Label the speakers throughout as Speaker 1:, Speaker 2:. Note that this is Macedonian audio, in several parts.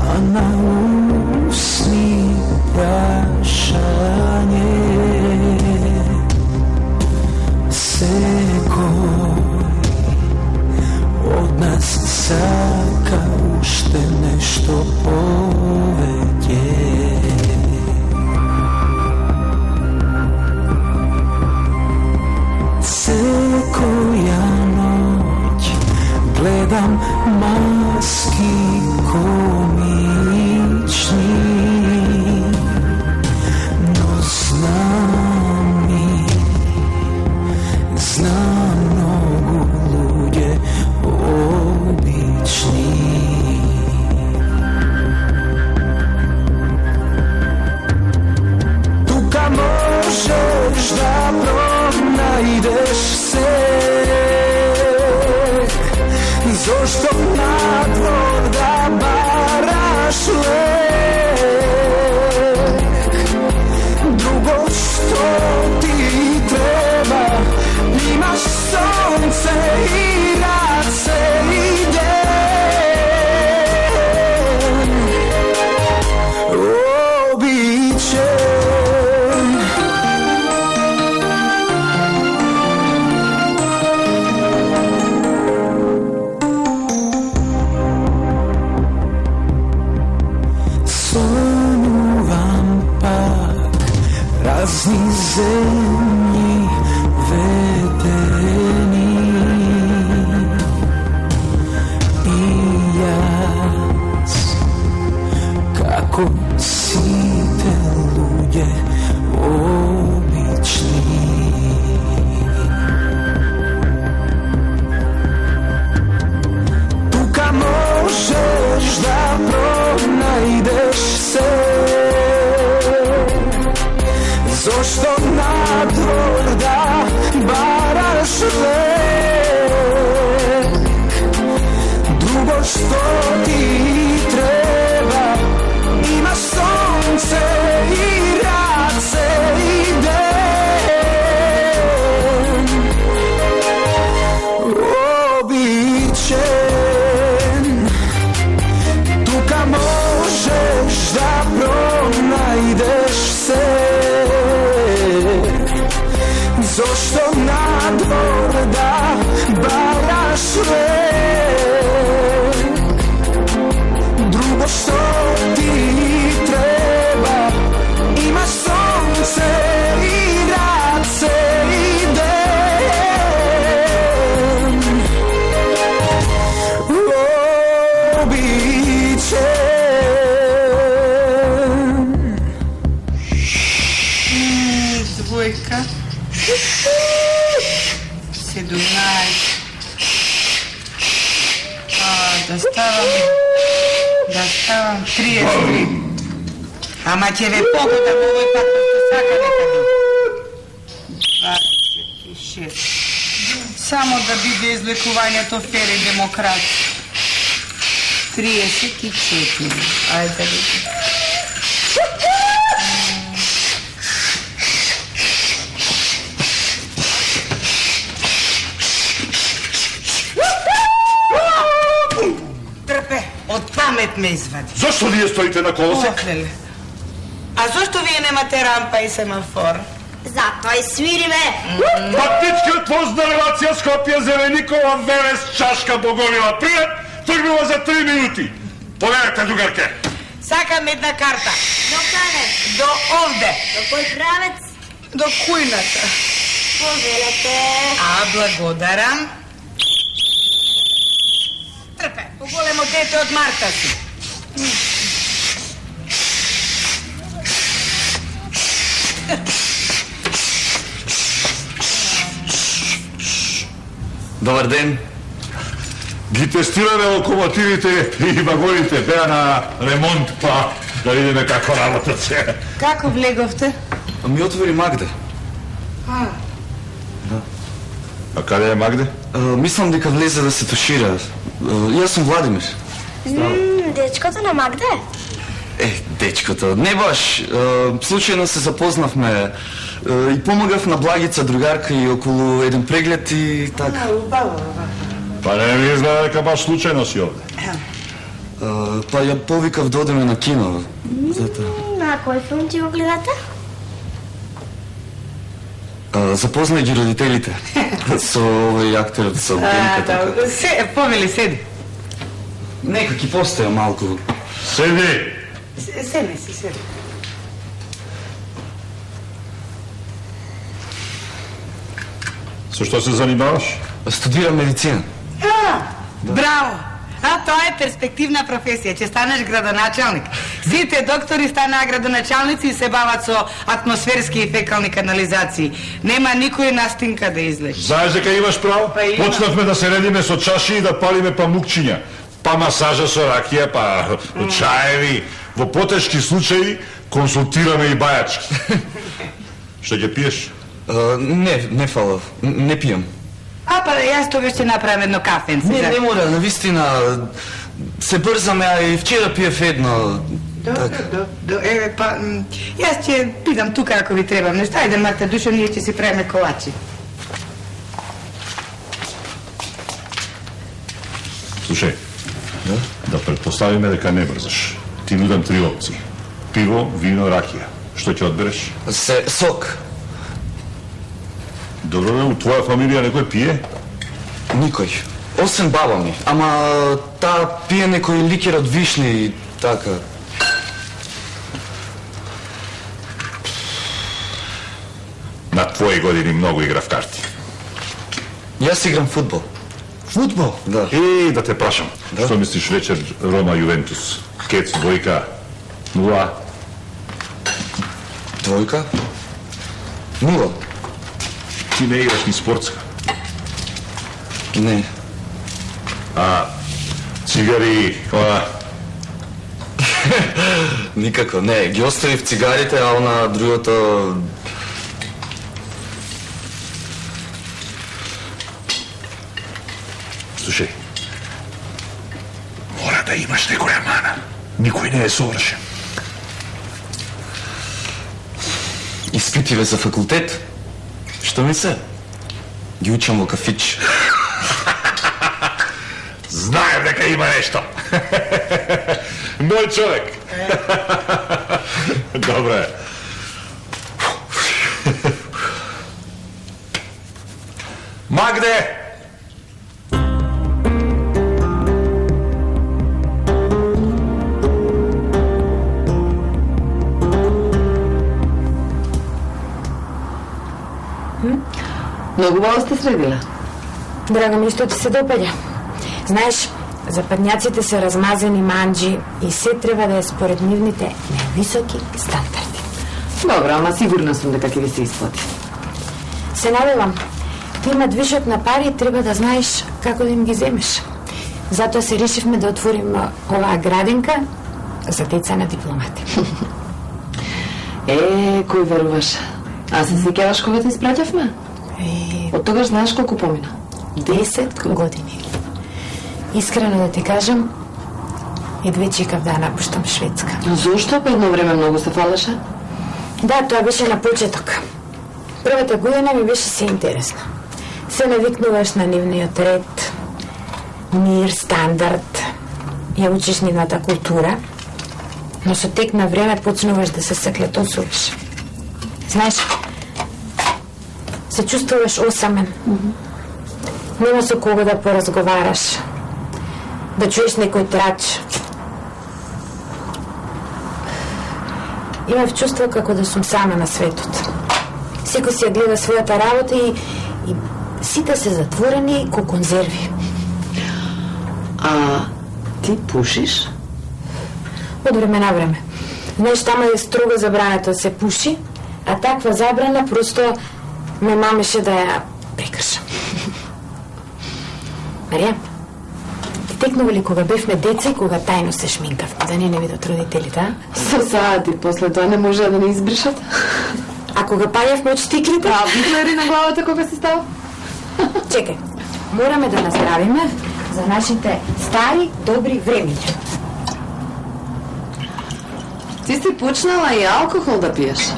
Speaker 1: a na usni prašanje. Sekoj od nas saka ušte nešto povedje. Sekoja noć gledam maski komični, no znam mnogo ljude obični. Tuka možeš da pronajdeš se, zašto na dvor da baraš lek? Drugo što ti treba, imaš sonce i rad se ide. Običaj razni zemlji vedeni i jaz, kako site ljude obični. Tuka možeš da pronajdeš se, zašto na dvor da baraš lek? Drugo što ti treba, imaš sonce i rad se ide. Običen, tuka možeš da pronajdeš se, zašto na dvor da baraš lek? Drugo što ti treba, imaš sonce i rad se ide. Običen. Dvojka. 17. Da stavam 33. Ама ќе ве погодам овој пат, што сака нека би. 26. Само да биде излекувањето фер и демократ. 34. Ајде би. Од памет ме извади.
Speaker 2: Зошто вие стоите на колосек?
Speaker 1: А зошто вие немате рампа и семафор?
Speaker 3: Затоа и свириме.
Speaker 2: Патничкиот воз на релација Скопје-Зеленикова Верес чашка Боговила Пријат тргнува за 3 минути. Поверете, другарке.
Speaker 1: Сакам една карта.
Speaker 3: До каде?
Speaker 1: До овде.
Speaker 3: До кој правец?
Speaker 1: До кујната.
Speaker 3: Повелете.
Speaker 1: А, благодарам. Трпе, поголемо дете од Марта си.
Speaker 4: Добар ден.
Speaker 2: Ги тестираме локомотивите и вагоните. Беа на ремонт, па да видиме како работат се.
Speaker 1: Како влеговте?
Speaker 4: Ми отвори Магде.
Speaker 2: А каде е Магде?
Speaker 4: Мислам дека влезе да се тушира. Јас сум Владимир.
Speaker 3: Дечкото на Магде?
Speaker 4: Дечкото, не баш. Случајно се запознавме и помагав на Благица, другарка, и околу еден преглед и така.
Speaker 2: Па не ми изгледа дека баш случајно си овде.
Speaker 4: Па ја повикав да одиме на кино. Затоа.
Speaker 3: На кој филм ти го гледате?
Speaker 4: Запознај ги родителите. Со овој актер, со Бенка.
Speaker 1: Да, помили, седи.
Speaker 4: Нека ќе постоја малку.
Speaker 2: Седи!
Speaker 1: Седи си, седи.
Speaker 2: Со што се занимаваш?
Speaker 4: Студирам медицина.
Speaker 1: Браво! А тоа е перспективна професија, ќе станеш градоначалник. Сите доктори станаа градоначалници и се бават со атмосферски и фекални канализации. Нема никој настинка да излечи.
Speaker 2: Знаеш дека имаш право?
Speaker 1: Па има.
Speaker 2: Почнавме да се редиме со чаши и да палиме памукчиња. Па масажа со ракија, па чаеви. Во потешки случаи консултираме и бајачки. Што ќе пиеш?
Speaker 4: Не фала, не пијам.
Speaker 1: Па јас тогаш ќе направам едно кафенце.
Speaker 4: Не мора, навистина. Се брзаме, а и вчера пиев едно.
Speaker 1: Јас ќе бидам тука ако ви треба нешто. Ајде, Марта Душо, ние ќе си правиме колачи.
Speaker 2: Слушај, да предпоставиме дека не брзаш. Ти нудам 3 опции. Пиво, вино, ракија. Што ќе одбереш?
Speaker 4: Сок.
Speaker 2: Добро, у твоја фамилија некој пие?
Speaker 4: Никој. Освен баба ми. Ама таа пие некој ликер од вишни и така.
Speaker 2: На твои години многу игра в карти.
Speaker 4: Јас играм фудбал.
Speaker 2: Футбол?
Speaker 4: Да.
Speaker 2: Да те прашам.
Speaker 4: Да?
Speaker 2: Што мислиш вечер Рома Јувентус? Кец, двојка, 0.
Speaker 4: Двојка? 0.
Speaker 2: Ти не играш ни спортска.
Speaker 4: Не.
Speaker 2: Цигари,
Speaker 4: Никако, не. Ги оставив цигарите, а она другото...
Speaker 2: Слушај, мора да имаш некоја мана. Никој не е совршен.
Speaker 4: Испитиве за факултет? Што ми се? Ги учам во кафич.
Speaker 2: Знаем дека има нешто. Мој човек. Добре. Магде!
Speaker 5: Многу убаво сте средила.
Speaker 6: Драго ми што ти се допаѓа. Знаеш, западњаците се размазени манџи и се треба да е според нивните највисоки стандарди.
Speaker 5: Добро, ама сигурна сум дека ќе ви се исплати.
Speaker 6: Се надевам. Ти имат вишок на пари и треба да знаеш како да им ги земеш. Затоа се решивме да отвориме оваа градинка за деца на дипломати.
Speaker 5: Кој веруваш? А се сеќаваш кога те испраќавме? Од тогаш знаеш колку помина?
Speaker 6: 10 години. Искрено да ти кажам, едве чекав да напуштам Шведска.
Speaker 5: Зошто? По едно време многу се фалеше?
Speaker 6: Да, тоа беше на почеток. Првата година ми беше се интересна. Се навикнуваш на нивниот ред, мир, стандард, ја учиш нивната култура, но со тек на време почнуваш да се саклетосуваш. Знаеш, се чувствуваш осамен. Нема со кого да поразговараш, да чуеш некој трач. Имав чувство како да сум сама на светот. Секој си ја гледа својата работа и сите се затворени ко конзерви.
Speaker 5: А ти пушиш?
Speaker 6: Од време на време. Знаеш, тама е строго забрането да се пуши, а таква забрана просто ме мамеше да ја прекршам. Марија, ти текнува ли кога бевме деца и кога тајно се шминкавме, да не видат родителите, а?
Speaker 5: Со саати, после тоа не може да не избришат.
Speaker 6: А кога паѓавме од штиклите?
Speaker 5: А битлери на главата кога се става?
Speaker 6: Чекај, мораме да наздравиме за нашите стари, добри времиња.
Speaker 5: Ти си почнала и алкохол да пиеш.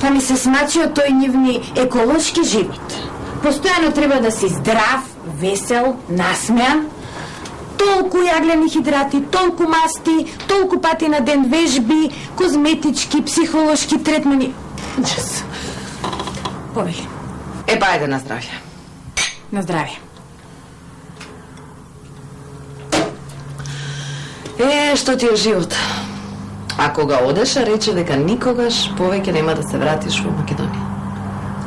Speaker 6: Па ми се смачи од тој нивни еколошки живот. Постојано треба да си здрав, весел, насмеан. толку јаглени хидрати, толку масти, толку пати на ден вежби, козметички, психолошки третмани. Ужас. Повели.
Speaker 5: Па ајде на здравје.
Speaker 6: На здравје.
Speaker 5: Што ти е живот? А кога одеше, рече дека никогаш повеќе нема да се вратиш во Македонија.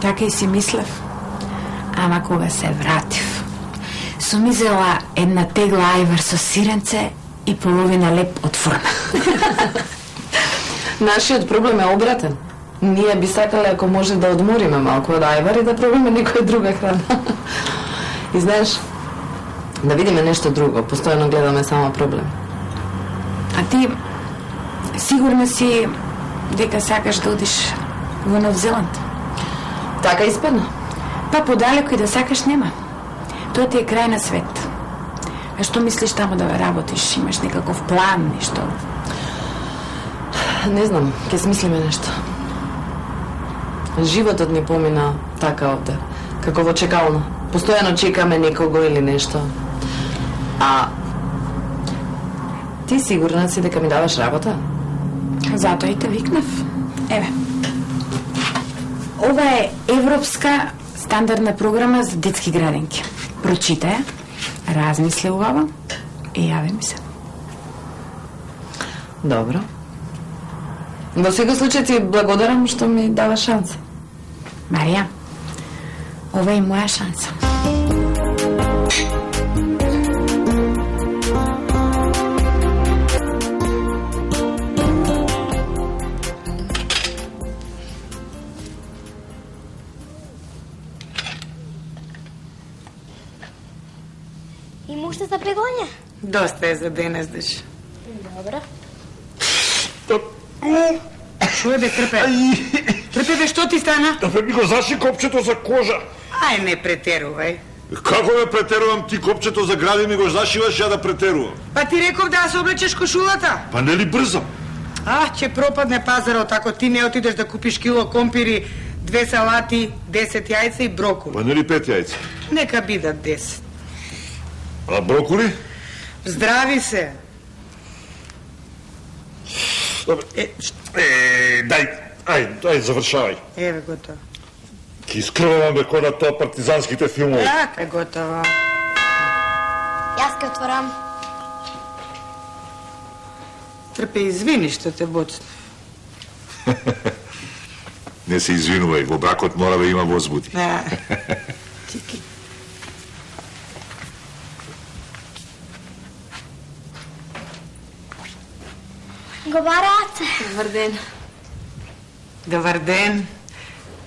Speaker 6: Така и си мислев. Ама кога се вратив, сум изела една тегла ајвар со сиренце и половина леп од фурна.
Speaker 5: Нашиот проблем е обратен. Ние би сакале ако може да одмориме малку од ајвар и да пробиме некоја друга храна. И знаеш, да видиме нешто друго, постојано гледаме само проблем.
Speaker 6: А ти сигурна си дека сакаш да одиш во Нов Зеланд?
Speaker 5: Така испадна.
Speaker 6: Па подалеку и да сакаш нема. Тоа ти е крај на свет. А што мислиш таму да работиш? Имаш некаков план, нешто?
Speaker 5: Не знам, ќе смислиме нешто. Животот ни помина така овде, како во чекална. Постојано чекаме некого или нешто. А ти сигурна си дека ми даваш работа?
Speaker 6: Затоа и те викнав. Еве. Ова е европска стандардна програма за детски градинки. Прочита ја, размисли убаво и јави ми се.
Speaker 5: Добро. Во секој случај ти благодарам што ми дава шанса.
Speaker 6: Марија, ова е моја шанса.
Speaker 3: Има уште за прегоња?
Speaker 1: Доста е за денес, деш.
Speaker 3: Добро.
Speaker 1: Шо е бе, трпе? Трпе бе, што ти стана?
Speaker 2: Да ми го заши копчето за кожа.
Speaker 1: Ај, не претерувај.
Speaker 2: Како ме претерувам, ти копчето за гради ми го зашиваш, ја да претерувам.
Speaker 1: Па ти реков да се облечеш кошулата.
Speaker 2: Па нели брзам?
Speaker 1: Ќе пропадне пазарот ако ти не отидеш да купиш кило компири, 2 салати, 10 јајца и брокули.
Speaker 2: Па нели 5 јајца?
Speaker 1: Нека бидат 10.
Speaker 2: А брокули?
Speaker 1: Здрави се.
Speaker 2: Дај, завршавај.
Speaker 1: Еве, готово.
Speaker 2: Ки искрвам бе кој на тоа партизанските филмови.
Speaker 1: Така, готово.
Speaker 3: Јас ке отворам.
Speaker 1: Трпе, извини што те боцнав.
Speaker 2: Не се извинувај, во бракот мора да има возбуди.
Speaker 1: Чики.
Speaker 3: Го барате.
Speaker 5: Добар ден.
Speaker 1: Добар ден.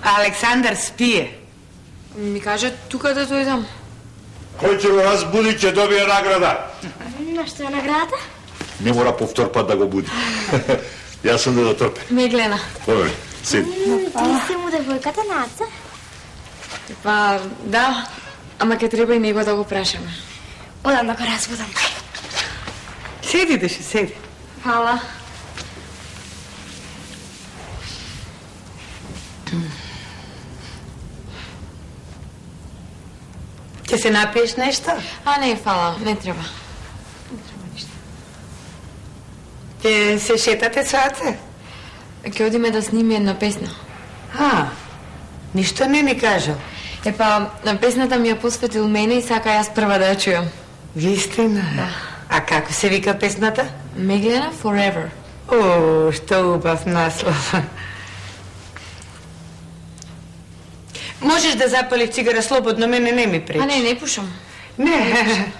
Speaker 1: Александар спие.
Speaker 5: Ми кажа тука да дојдам.
Speaker 2: Кој ќе го разбуди, ќе добие награда.
Speaker 3: На што е наградата?
Speaker 2: Не мора повтор пат да го буди. Јас сум да дотрпе.
Speaker 5: Меглена.
Speaker 2: Повели, седи.
Speaker 3: Ти си му девојката Наца?
Speaker 5: Па, да, ама ќе треба и него да го прашаме.
Speaker 3: Одам да го разбудам.
Speaker 1: Седи, деше, седи.
Speaker 5: Фала.
Speaker 1: Ќе се напиеш нешто?
Speaker 5: А не, фала, не треба.
Speaker 1: Ќе се шетате со Аце?
Speaker 5: Ќе одиме да сниме една песна.
Speaker 1: Ништо не ни кажал.
Speaker 5: Епа, песната ми ја посветил мене и сака јас прва да ја чујам.
Speaker 1: Вистина?
Speaker 5: Да.
Speaker 1: А како се вика песната?
Speaker 5: Меглена Forever.
Speaker 1: О, што убав наслов. Можеш да запалиш цигара слободно, мене не ми пречи.
Speaker 5: А не пушам.
Speaker 1: Не.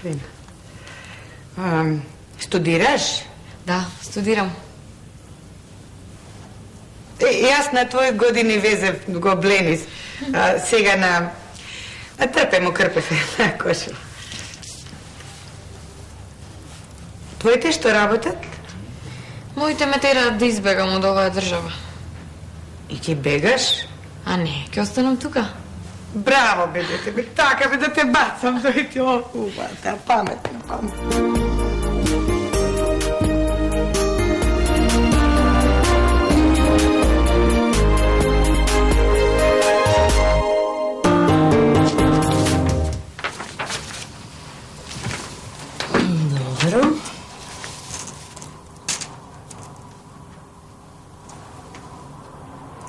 Speaker 1: Фин. Студираш?
Speaker 5: Да, студирам.
Speaker 1: Јас на твои години везев го Бленис. Сега на трпе му крпев на кошула. Твоите што работат?
Speaker 5: Моите ме тераат да избегам од оваа држава.
Speaker 1: И ти бегаш?
Speaker 5: А не, ќе останам тука.
Speaker 1: Браво, бе, дете, бе, така бе да те бацам, дојти оваа, паметна.
Speaker 7: Верувам.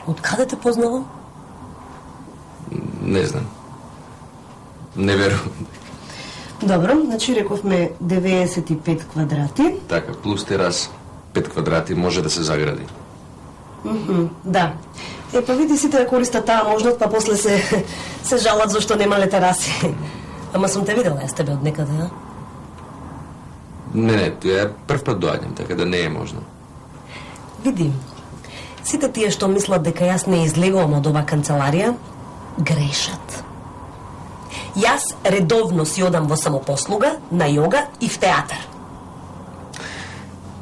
Speaker 7: Од каде те познавам?
Speaker 4: Не знам. Не верувам.
Speaker 7: Добро, значи рековме 95 квадрати.
Speaker 4: Така, плюс терас 5 квадрати може да се загради.
Speaker 7: Да. Па види сите да користат таа можност, па после се жалат зашто немале тераси. Ама сум те видела јас тебе од некаде, а?
Speaker 4: Не, ја прв пат доаѓам, така да не е можно.
Speaker 7: Види, сите тие што мислат дека јас не излегувам од ова канцеларија, грешат. Јас редовно си одам во самопослуга, на јога и в театар.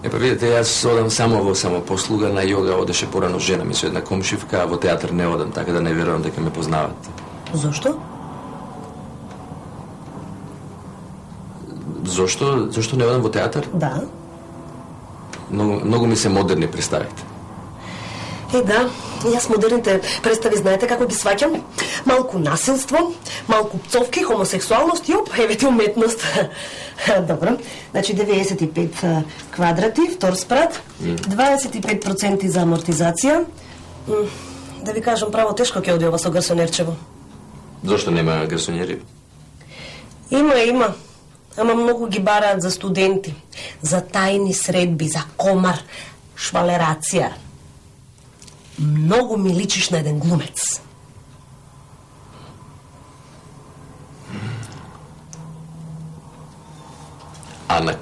Speaker 4: Па видите, јас одам само во самопослуга, на јога одеше порано жена ми со една комшивка, а во театар не одам, така да не верувам дека ме познават.
Speaker 7: Зошто?
Speaker 4: Зошто не одам во театар?
Speaker 7: Да.
Speaker 4: Многу ми се модерни представите.
Speaker 7: Да, јас модерните представи знаете како ги сваќам? Малку насилство, малку пцовки, хомосексуалност и еве ти уметност. Добро, значи 95 квадрати, втор спрат, 25% за амортизација. Да ви кажам право, тешко ќе оди ова со гарсонерчево.
Speaker 4: Зошто нема гарсонери?
Speaker 7: Има. Ама многу ги бараат за студенти, за тајни средби, за комар, швалерација. Многу ми личиш на еден глумец.
Speaker 4: Ана,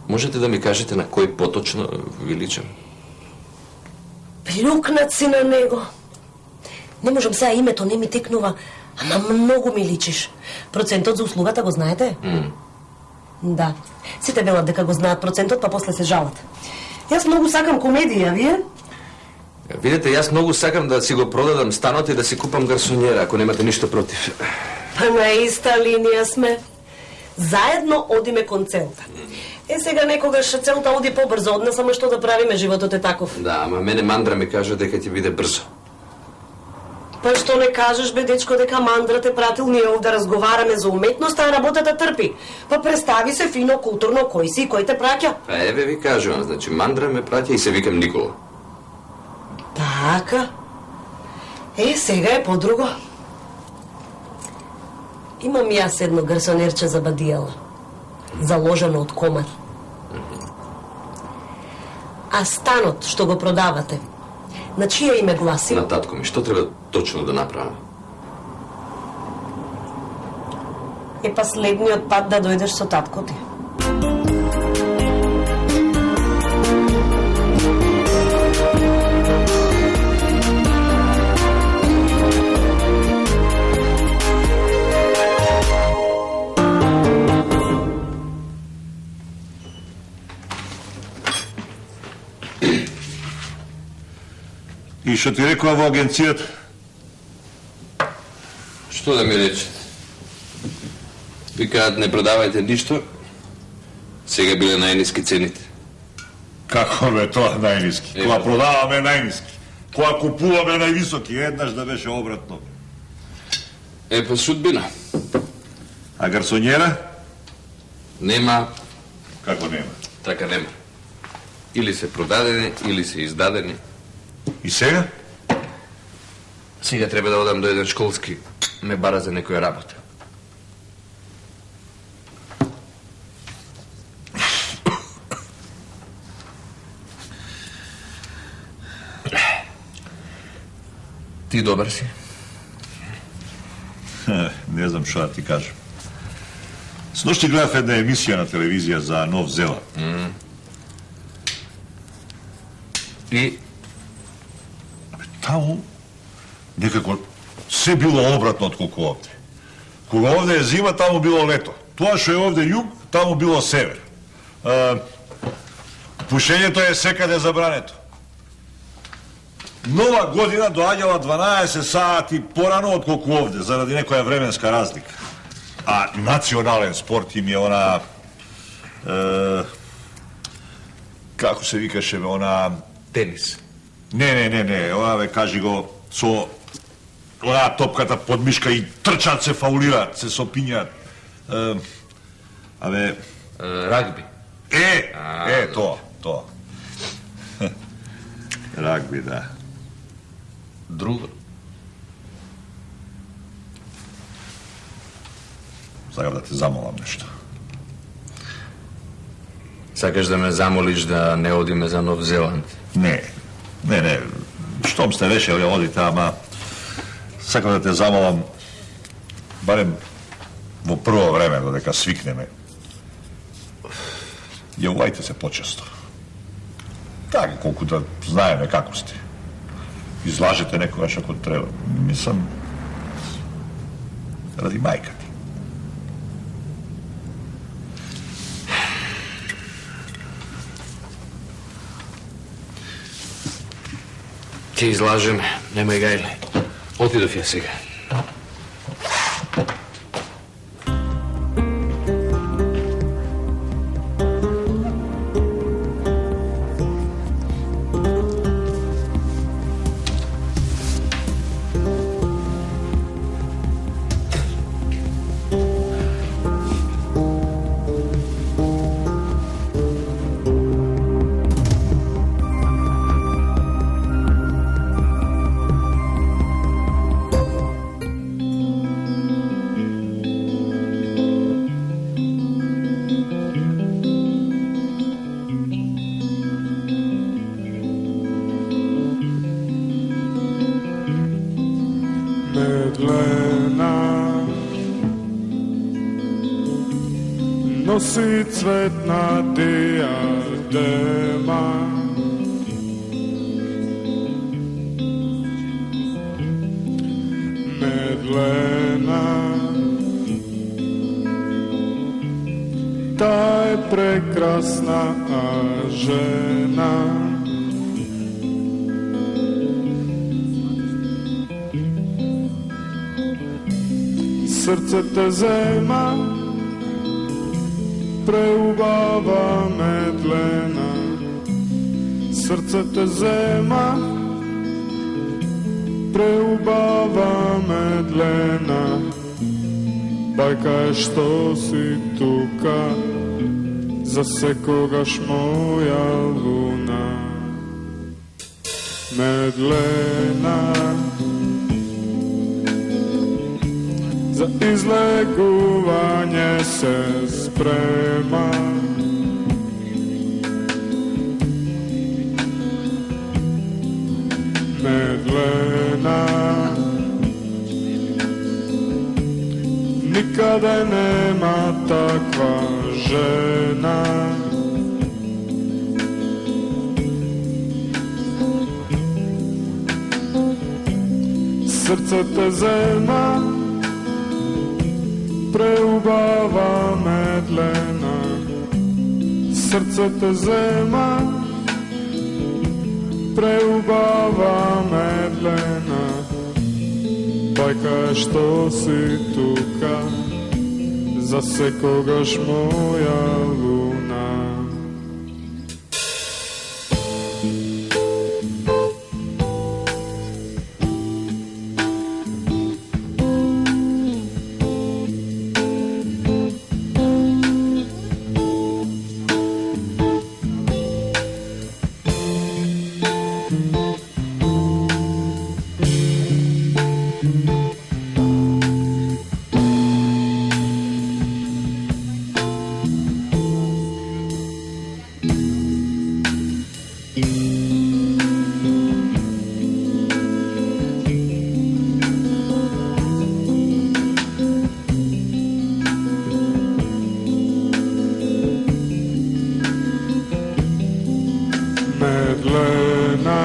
Speaker 4: можете да ми кажете на кој поточно ви личам?
Speaker 7: Плюкнат си на него. Не можам сега, името не ми текнува, ама многу ми личиш. Процентот за услугата го знаете? Да. Сите велат дека го знаат процентот, па после се жалат. Јас многу сакам комедија, вие?
Speaker 4: Видите, јас многу сакам да си го продадам станот и да си купам гарсонјера, ако немате ништо против.
Speaker 7: Па на иста линија сме. Заедно одиме кон целта. Сега некогаш целта оди побрзо од нас, ама што да правиме, животот е таков.
Speaker 4: Да, ама мене Мандра ми кажа дека ќе биде брзо.
Speaker 7: Па што не кажеш, бе, дечко, дека Мандра те пратил ние овде разговараме за уметност, а работата трпи. Па представи се фино, културно, кој си и кој те праќа.
Speaker 4: Па еве ви кажувам, значи Мандра ме праќа и се викам Никола.
Speaker 7: Така. Сега е подруго. Имам јас едно гарсонерче за бадијала, заложено од комар. А станот што го продавате, на чија име гласи?
Speaker 4: На татко ми, што треба точно да направам?
Speaker 7: Па следниот пат да дојдеш со татко ти.
Speaker 2: И што ти рекоа во агенцијата?
Speaker 4: Што да ми речете? Викаат не продавајте ништо, сега биле најниски цените.
Speaker 2: Како бе тоа најниски? Кога продаваме најниски, кога купуваме највисоки, еднаш да беше обратно.
Speaker 4: Па судбина.
Speaker 2: А гарсонјера?
Speaker 4: Нема.
Speaker 2: Како нема?
Speaker 4: Така нема. Или се продадени, или се издадени.
Speaker 2: И сега?
Speaker 4: Сега треба да одам до еден школски, ме бара за некоја работа. Ти добар си?
Speaker 2: Не знам што да ти кажам. Сношти гледав една емисија на телевизија за Нов Зеланд.
Speaker 4: И?
Speaker 2: Таму некако се било обратно од колку овде. Кога овде е зима, таму било лето. Тоа што е овде југ, таму било север. Пушењето е секаде забрането. Нова година доаѓала 12 сати порано од колку овде, заради некоја временска разлика. А национален спорт им е она... како се викаше, она...
Speaker 4: Тенис.
Speaker 2: Не, она бе, кажи го, со она топката под мишка и трчат, се фаулираат, се сопињаат.
Speaker 8: Ragbi.
Speaker 2: To. Ragbi, da.
Speaker 8: Drugo.
Speaker 2: Sакам да те замолам нешто.
Speaker 8: Сакаш да ме замолиш да не одиме за Нов Зеланд?
Speaker 2: Не. Штом сте решили одите, ама сакам да те замолам барем во прво време додека свикнеме. Јавувајте се почесто. Така, колку да знаеме како сте. Излажете некогаш ако треба. Мислам, ради мајка ти.
Speaker 8: Ти излажем, немај гајле. Отидов ја сега.
Speaker 9: Носи цветна диадема, медлена, та е прекрасна жена. Срце те зема, преубава медлена, срце те зема, преубава медлена, бајка е што си тука, за секогаш моја луна. Медлена, за излегување се спрема. Медлена, никаде нема таква жена. Срце те зема, преубава медлена, срце те зема, преубава медлена, бајка е што си тука, за секогаш моја луна. Медлена,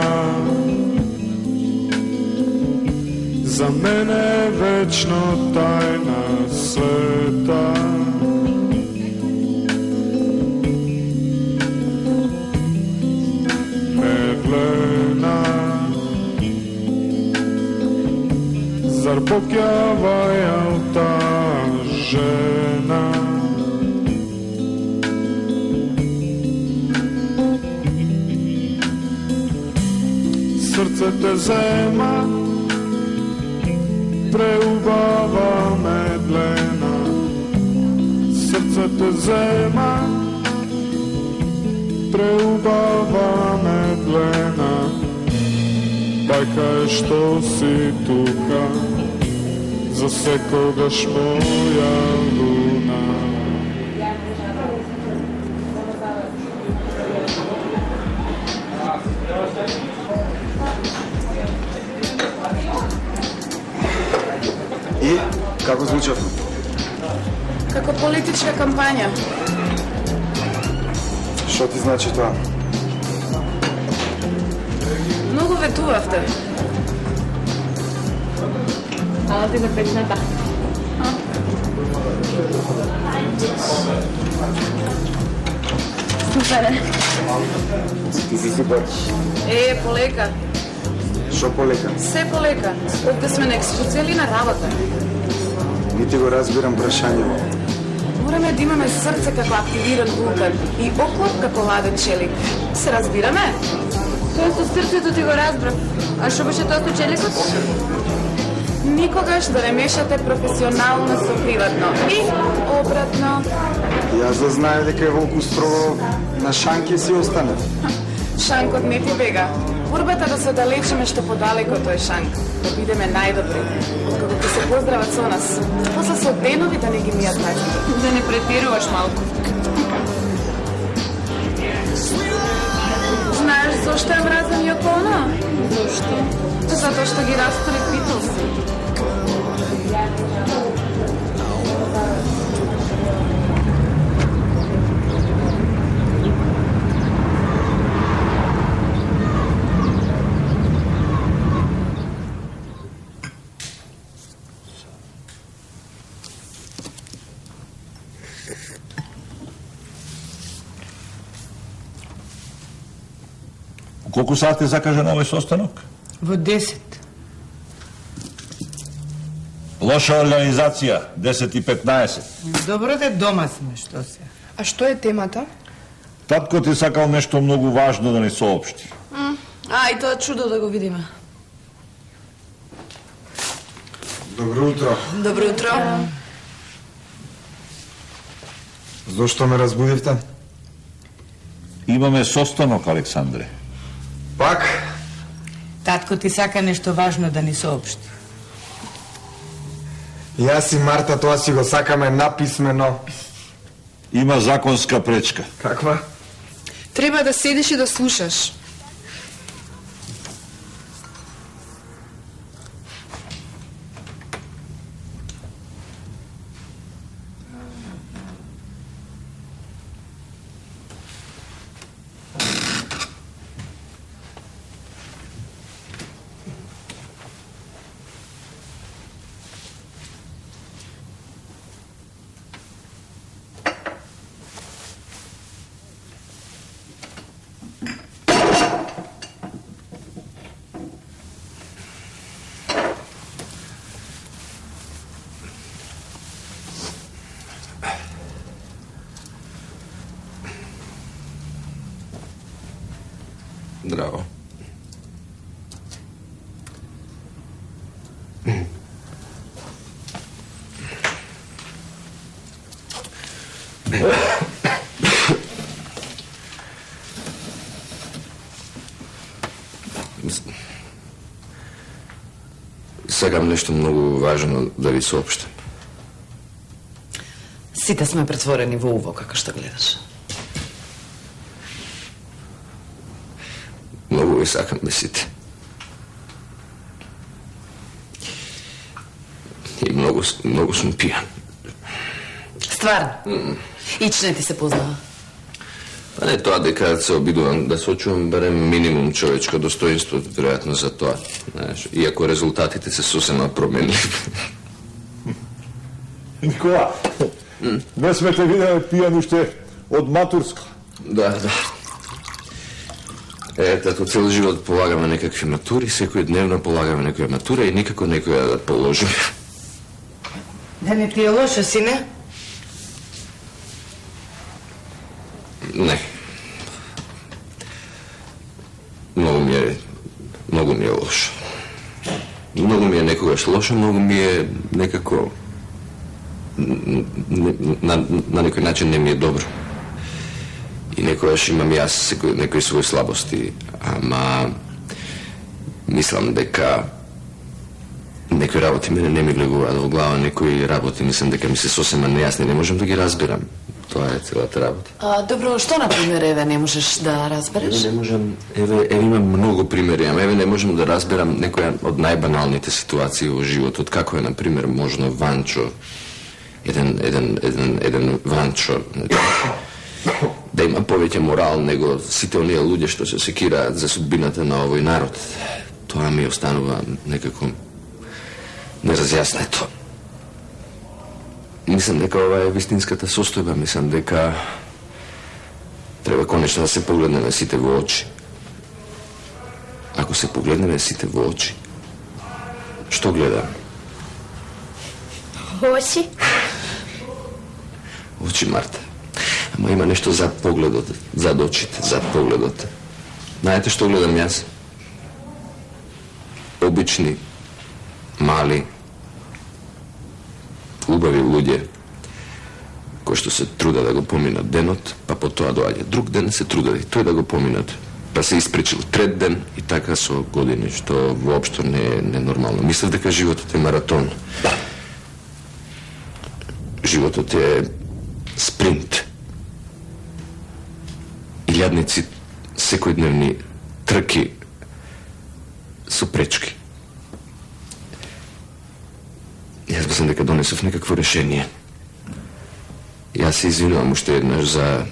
Speaker 9: за мене вечно тајна света. Медлена, зар покјава јал таа жена? Срце те зема, преубава медлена, срце те зема, преубава медлена, бајка е што си тука, за секогаш моја луна.
Speaker 10: И, како звучавме?
Speaker 5: Како политичка кампања.
Speaker 10: Што ти значи тоа?
Speaker 5: Многу ветувавте. Ала ти на печната.
Speaker 3: Супер е.
Speaker 10: Ти си супер.
Speaker 5: Полека.
Speaker 10: Што полека?
Speaker 5: Се полека. Овде сме на екскурзија или на работа.
Speaker 10: Не ти го разбирам прашањето.
Speaker 5: Мораме да имаме срце како активиран вулкан и оклоп како ладен челик. Се разбираме?
Speaker 3: Тоа со срцето ти го разбрав. А што беше тоа со челикот?
Speaker 5: Никогаш да не мешате професионално со приватно. И обратно.
Speaker 10: Јас да знае дека е волку строго на шанки си остане.
Speaker 5: Шанкот не ти бега. Борбата да се оддалечиме што подалеко тој шанк. Да бидеме најдобри. Откако ќе се поздрават со нас. После со денови да не ги мијат најдобри.
Speaker 3: Да не претируваш малку.
Speaker 5: Знаеш зошто е мразен Јоконо?
Speaker 3: Зошто?
Speaker 5: Затоа што ги растори Битлз.
Speaker 2: Колку сати закажа на овој состанок?
Speaker 1: Во 10.
Speaker 2: Лоша организација, 10:15.
Speaker 1: Добро де дома сме, што се?
Speaker 11: А што е темата?
Speaker 2: Татко ти сакал нешто многу важно да ни соопшти.
Speaker 5: И тоа чудо да го видиме.
Speaker 10: Добро утро.
Speaker 5: Добро утро.
Speaker 10: Зошто ме разбудивте?
Speaker 2: Имаме состанок, Александре.
Speaker 10: Пак?
Speaker 1: Татко ти сака нешто важно да ни соопшти.
Speaker 10: Јас и Марта тоа си го сакаме написмено.
Speaker 2: Има законска пречка.
Speaker 10: Каква?
Speaker 11: Треба да седиш и да слушаш.
Speaker 8: Здраво. Сакам нешто многу важно да ви соопштам.
Speaker 5: Сите сме претворени во уво, како што гледаш.
Speaker 8: Многу ви сакам да сите. И многу сум пијан.
Speaker 5: Стварно? Ичне ти се познава?
Speaker 8: Па не тоа дека се обидувам да сочувам барем минимум човечко достоинство, веројатно за тоа. Знаеш, иако резултатите се сосема променливи.
Speaker 2: Никола, не сме те виделе пијан уште од матурска.
Speaker 8: Да. Тато цел живот полагаме некакви матури, секој дневно полагаме некоја матура и никако некоја да положиме.
Speaker 1: Да не ти е лошо, сине?
Speaker 8: Не. Многу ми е лошо. Многу ми е некогаш лошо, многу ми е некако на некој начин не ми е добро. И некојаш имам јас некои своји слабости, ама мислам дека некои работи мене не ми влегуваат во глава, некои работи мислам дека ми се сосема нејасни, не можам да ги разбирам. Тоа е целата работа.
Speaker 5: Добро, што например еве не можеш да разбереш?
Speaker 8: Не можам, еве имам многу примери, ама еве не можам да разберам некоја од најбаналните ситуации во животот, како е например можно Ванчо, еден Ванчо да има повеќе морал него сите оние луѓе што се секираат за судбината на овој народ. Тоа ми останува некако неразјаснето. Мислам дека ова е вистинската состојба, мислам дека треба конечно да се погледнеме сите во очи. Ако се погледнеме сите во очи, што гледаме?
Speaker 6: Очи?
Speaker 8: Очи, Марта. Ама има нешто зад погледот, зад очите, зад погледот. Знаете што гледам јас? Обични, мали, убави луѓе кои што се труда да го поминат денот, па потоа доаѓа друг ден, се трудат и тој да го поминат, па се испречил трет ден и така со години, што воопшто не е ненормално. Мислев дека животот е маратон. Животот е спринт. Илјадници секојдневни трки со пречки. Јас мислам дека донесов некакво решение. Јас се извинувам уште еднаш за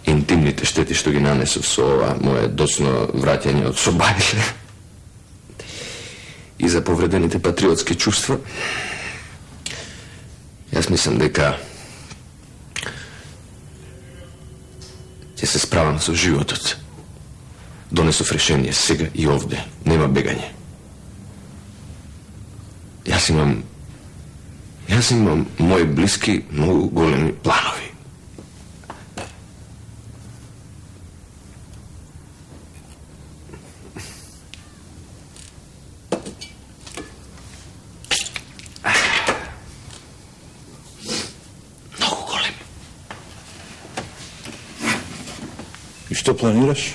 Speaker 8: интимните штети што ги нанесов со ова моје доцно враќање од Собајле и за повредените патриотски чувства. Јас мислам дека ќе се справам со животот. Донесов решение сега и овде. Нема бегање. Јас имам мои блиски, многу големи планови. Многу големи.
Speaker 2: И што планираш?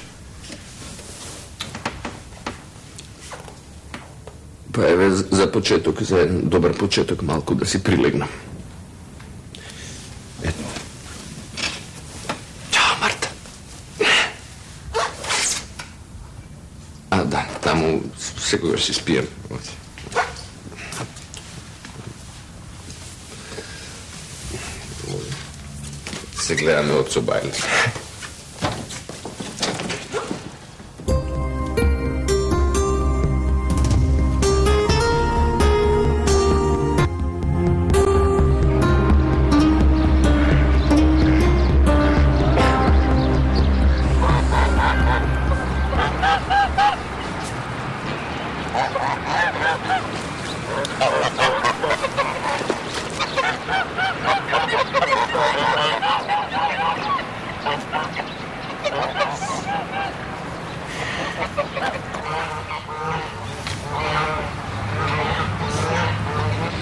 Speaker 8: Па еве за почеток, за еден добар почеток малку да си прилегнам. Ето. Чао, Марта. Да, таму секогаш си спијам. Се гледаме од Собајле.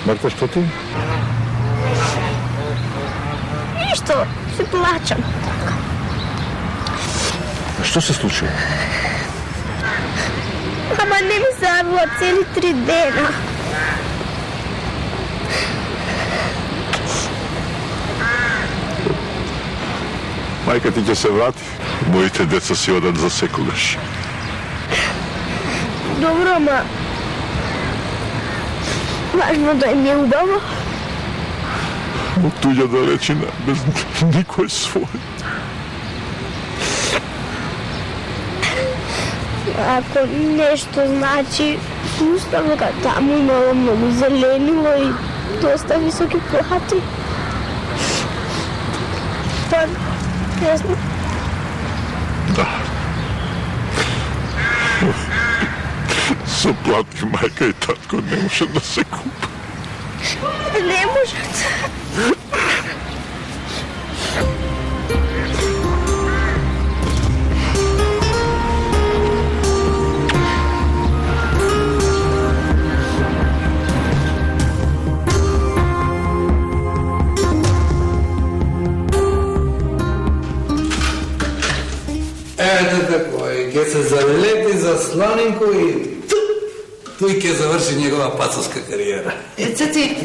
Speaker 2: Марта, што ти?
Speaker 6: Ништо, се плачам.
Speaker 2: Што се случи?
Speaker 6: Ама не ми се јавила цели 3 дена.
Speaker 2: Мајка ти ќе се врати. Моите деца си одат за секогаш.
Speaker 6: Добро, ама важно да им е убаво.
Speaker 2: Од туѓа далечина, без никој свој.
Speaker 6: Ако нешто значи, слушам дека таму имало многу зеленило и доста високи плати. Па, не знам.
Speaker 2: Да. Со плати мајка и татко не може да се купи.
Speaker 6: Не можат.
Speaker 12: кажете кој ќе се залети за сланинко и тој ќе заврши негова пацовска кариера.
Speaker 13: Цеци,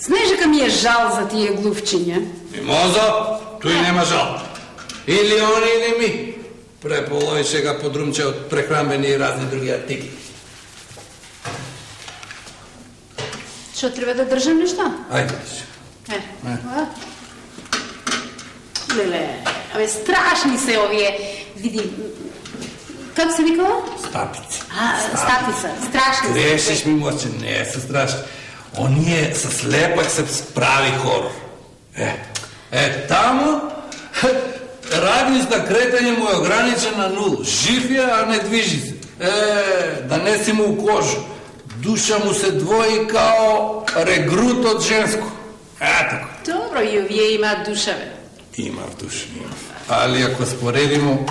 Speaker 13: знаеш дека ми е жал за тие глувчиња?
Speaker 12: Мимозо, тој нема жал. Или они или ми. Преполови сега подрумче од прехранбени и разни други артикли.
Speaker 13: Што треба да држам нешто?
Speaker 12: Ајде.
Speaker 13: Леле, абе страшни се овие, види, како се викала?
Speaker 12: Стапици.
Speaker 13: Стапица, страшни се.
Speaker 12: Грешиш ми моче, не се страшни. Оние со слепак се справи хорор. Таму радиус на кретање му е ограничен на 0. Жив е, а не движи се. Да не си му у кожу. Душа му се двои као регрут од женско. Така.
Speaker 13: Добро, и овие имаат душа, бе.
Speaker 12: Имав душа, имав. Али ако споредимо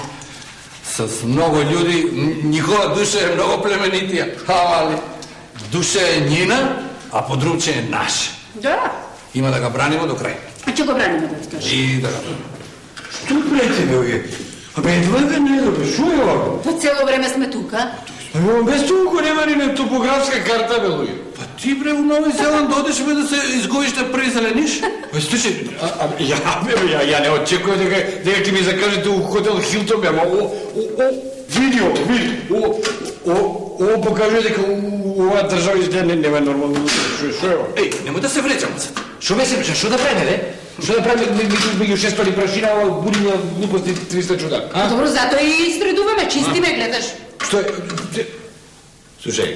Speaker 12: с много људи, njihova душа е много племенитија. Али душа е njina, а подрумче е наша.
Speaker 13: Да.
Speaker 12: Има да га бранимо до крај.
Speaker 13: А ќе го браниме, да ти кажеш?
Speaker 12: И да га бранимо.
Speaker 14: Што прете, бе, овие? Абе, едва да не да, бе, шо е ово?
Speaker 13: По цело време сме тука.
Speaker 14: Без толку нема ни на топографска карта, бе, луѓе.
Speaker 12: Па ти, бре, у Нови Зеланд одиш, бе, да се изгоиш да презелениш?
Speaker 14: Па, слушай, ја не очекувам дека ќе ми закажете у хотел Хилтон, бе, ама види, ово покажува дека оваа држава нема нормално. Шо е ово?
Speaker 12: Еј, немој да се вречам.
Speaker 14: Шо ме се вречам? Шо да правиме, бе? Шо да правиме меѓу 600 прашина, ова будиња глупости 300 чуда?
Speaker 13: Добро, затоа и изредуваме, чистиме, гледаш.
Speaker 14: Што е? Слушај,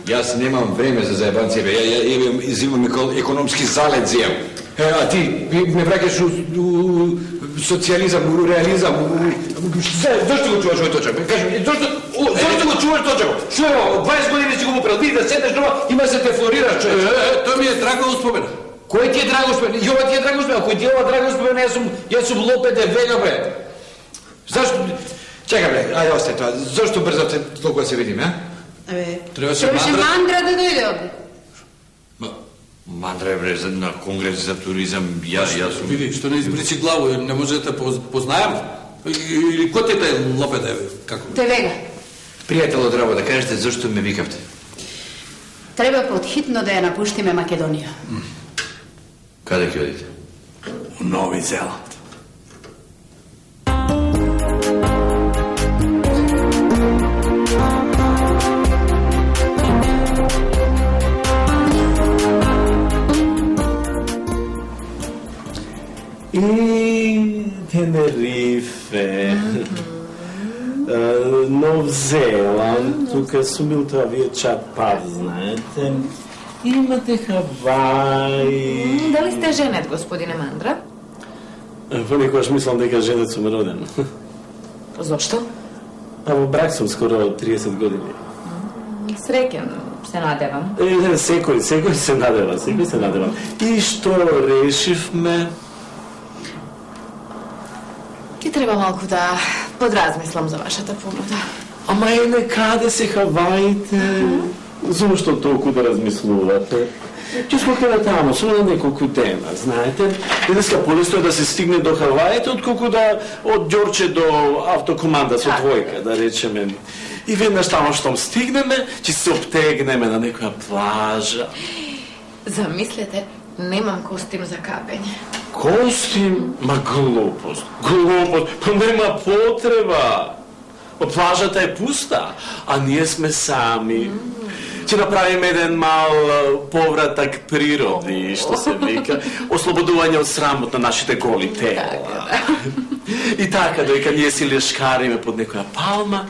Speaker 14: јас немам време за заебанци, бе. Ја изимам економски залет зијам. А ти ме враќаш у социјализам, у реализам, зашто го чуваш овој точак? Кажи, зашто го чуваш точак? Што е ово? 20 години си го мупрал, види да седнеш дома, има се те флорираш, човек.
Speaker 12: Тој ми е драго успомена.
Speaker 14: Кој ти е драго успомена? И ова ти е драго успомена. Кој ти е ова драго успомена? Јас сум лопете вега, бре. Зашто? Чекай, бре, ајде остај тоа. Зашто брзате толку да се видиме, а?
Speaker 13: Требаше Мандра да дојде овде.
Speaker 14: Мандра е, бре, на конгрес за туризам, јас сум...
Speaker 12: Види, што не избричи главу, не може да те познаем? Или кој ти е лопете, како?
Speaker 13: Те вега.
Speaker 14: Пријател од работа, кажете зашто ме викавте?
Speaker 13: Треба подхитно да ја напуштиме Македонија.
Speaker 14: Каде ќе одите?
Speaker 12: У Нови Зеланд.
Speaker 15: И Тенерифе, Нов Зеланд, тука сум бил тоа вие Чапар, знаете. Имате Хавај.
Speaker 5: Дали сте женет, господине Мандра?
Speaker 15: Понекогаш мислам дека женет сум роден.
Speaker 5: Зошто?
Speaker 15: А во брак сум скоро 30 години.
Speaker 5: Среќен, се надевам.
Speaker 15: Секој се надева, И што решивме?
Speaker 5: Ки треба малку да подразмислам за вашата понуда.
Speaker 15: Ама некаде се Хаваите. Зошто толку да размислувате? Ќе сме каде таму, само на неколку дена, знаете. Денеска полесно е да се стигне до Хаваите, отколку да од Ѓорче до автокоманда со двојка, да речеме. И веднаш таму штом стигнеме, ќе се обтегнеме на некоја плажа.
Speaker 5: Замислете, немам костим за капење.
Speaker 15: Костим? Ма глупост, па нема потреба. Плажата е пуста, а ние сме сами. Ќе направиме еден мал повратак природи, што се вика, ослободување од срамот на нашите голи тела. И така, доека ние си лешкариме под некоја палма,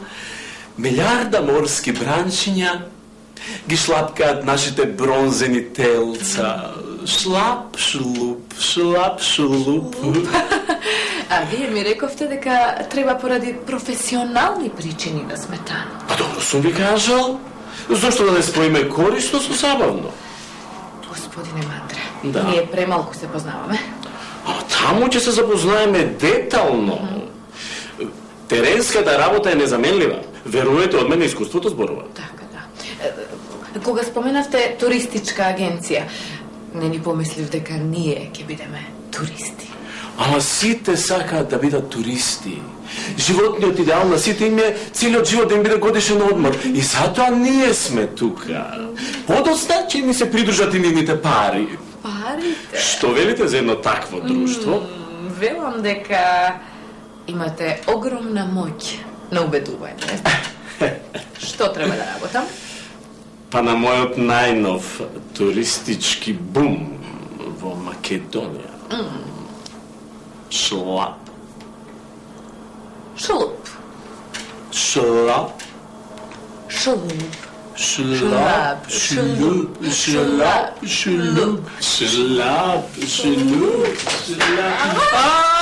Speaker 15: милиарда морски бранчиња ги шлапкаат нашите бронзени телца. Шлап, шлуп, шлап, шлуп.
Speaker 5: А вие ми рековте дека треба поради професионални причини да сме таму.
Speaker 15: Па добро сум ви кажал. Зошто да не споиме корисно со забавно?
Speaker 5: Господине Мандра,
Speaker 15: Да.
Speaker 5: ние премалку се познаваме.
Speaker 15: А таму ќе се запознаеме детално. Теренската работа е незаменлива. Верувате, од мене искуството зборува.
Speaker 5: Така, да. Кога споменавте туристичка агенција, не ни помислив дека ние ќе бидеме туристи.
Speaker 15: Ама сите сакаат да бидат туристи. Животниот идеал на сите им е целиот живот да им биде годишен одмор. И затоа ние сме тука. Подоцна ќе ни се придружат и нивните пари.
Speaker 5: Парите?
Speaker 15: Што велите за едно такво друштво?
Speaker 5: Велам дека имате огромна моќ на убедување. Што треба да работам?
Speaker 15: Па на мојот најнов туристички бум во Македонија. Шлап.
Speaker 5: Шулуп.
Speaker 15: Шлап.
Speaker 5: Шулуп.
Speaker 15: Шлап. Шулуп. Шлап. Шулуп. Шлап. Шулуп. Шлап.